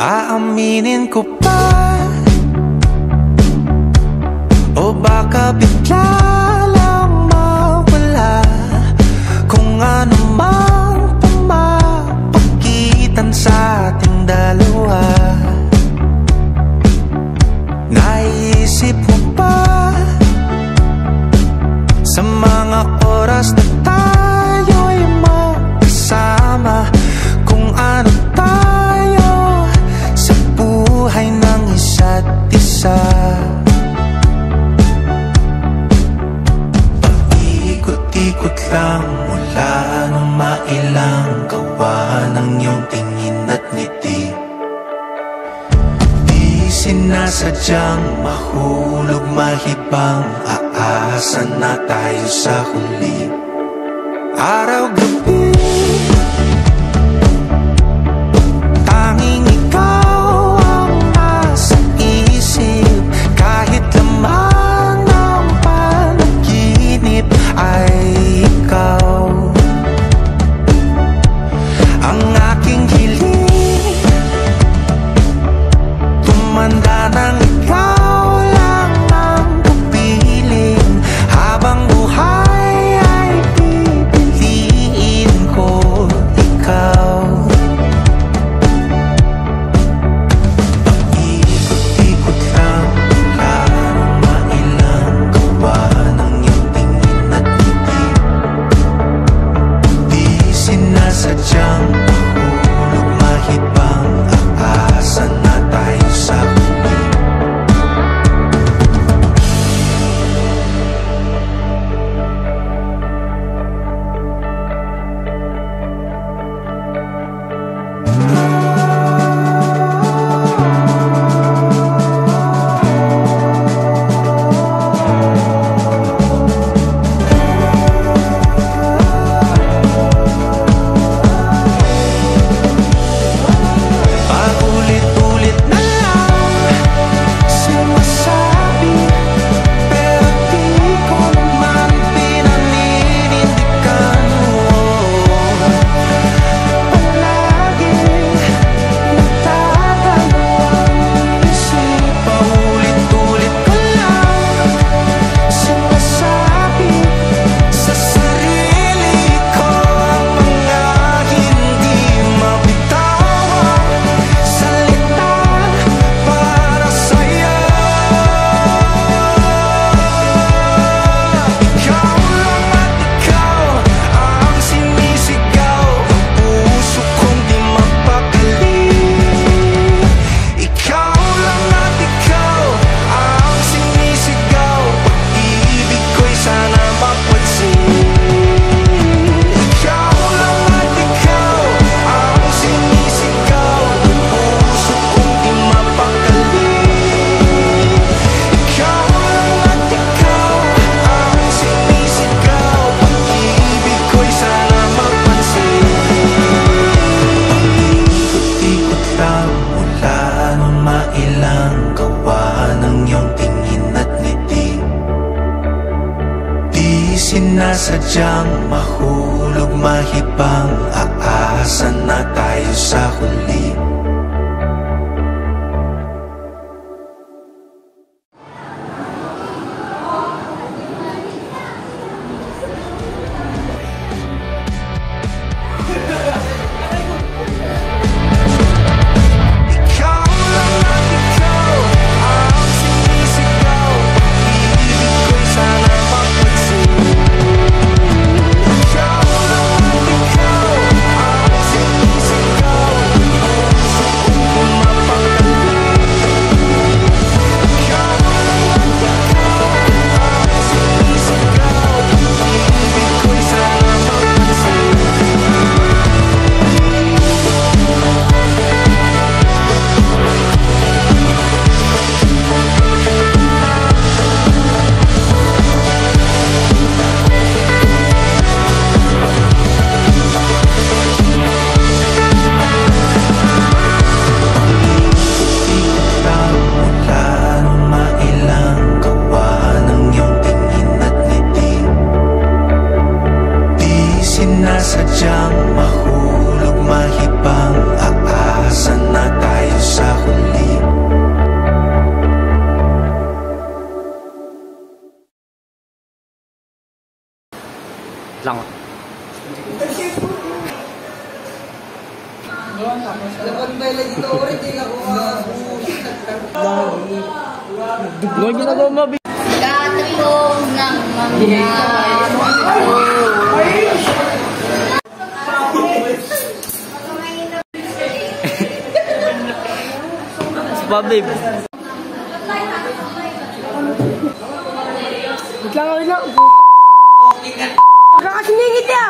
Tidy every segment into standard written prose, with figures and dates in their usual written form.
Aaminin ko pa o baka bigla lang mawala kung ano mang pumapagitan sa ating dalawa. Naisip mo ba sa mga oras na tayo'y magkasama kung ano tayo sa buhay ng isa't isa? Paikot-ikot lang mula nung mailang gawa ng iyong tingin at ngiti. Di sinasadyang mahulog mahibang, aasa na tayo sa huli. Araw-gabi tanging ikaw ang nasa isip, kahit laman ng panaginip ay ikaw ang aking hiling. Tumanda ng ikaw lang ang pupiling, habang buhay ay pipiliin ko ikaw. Paikot-ikot lang mula nung mailang gawa ng iyong tingin at ngiti. Di sinasadyang mahulog mahibang, aasa na tayo sa huli. Paulit-ulit na lang sinasabi, pero di ko naman pinaninindigan mo. Palagi nagdadalawang isip. Paulit-ulit ko lang sinasabi sa sarili ko ang mga hindi mabitawang salita para sa'yo. Ikaw lang at ikaw ang sinisigaw, ang puso kong di mapakali. Ikaw lang at ikaw ang sinisigaw, pag-ibig ko'y sana mapansin. Ikaw lang at ikaw ang sinisigaw, ang puso kong di mapakali. Ikaw lang at ikaw ang sinisigaw, pag-ibig ko'y sana mapansin. Paikot-ikot lang mula nung mailang gawa ng iyong tingin at ngiti. Di sinasadyang mahulog mahibang, aasa na tayo sa huli. Ikaw lang at ikaw ang sinisigaw, pag-ibig ko'y sana mapansin. Ikaw lang at ikaw ang sinisigaw, sadyang mahulog, mahibang, aasa na tayo sa huli. Lang. Ano ginagawa mo? Katulong ng mga Pa, babe. Wait lang. Nakasingingit niya!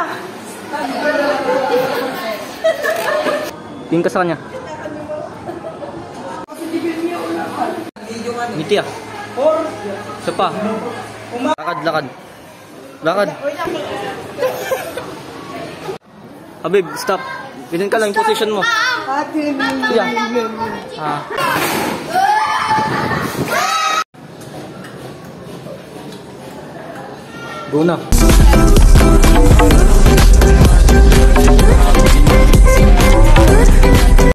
Tingin ka sa kanya. Ngiti ah. Isa pa. Lakad. Habib, stop. Ganyan ka lang yung position mo. Yeah. Go na.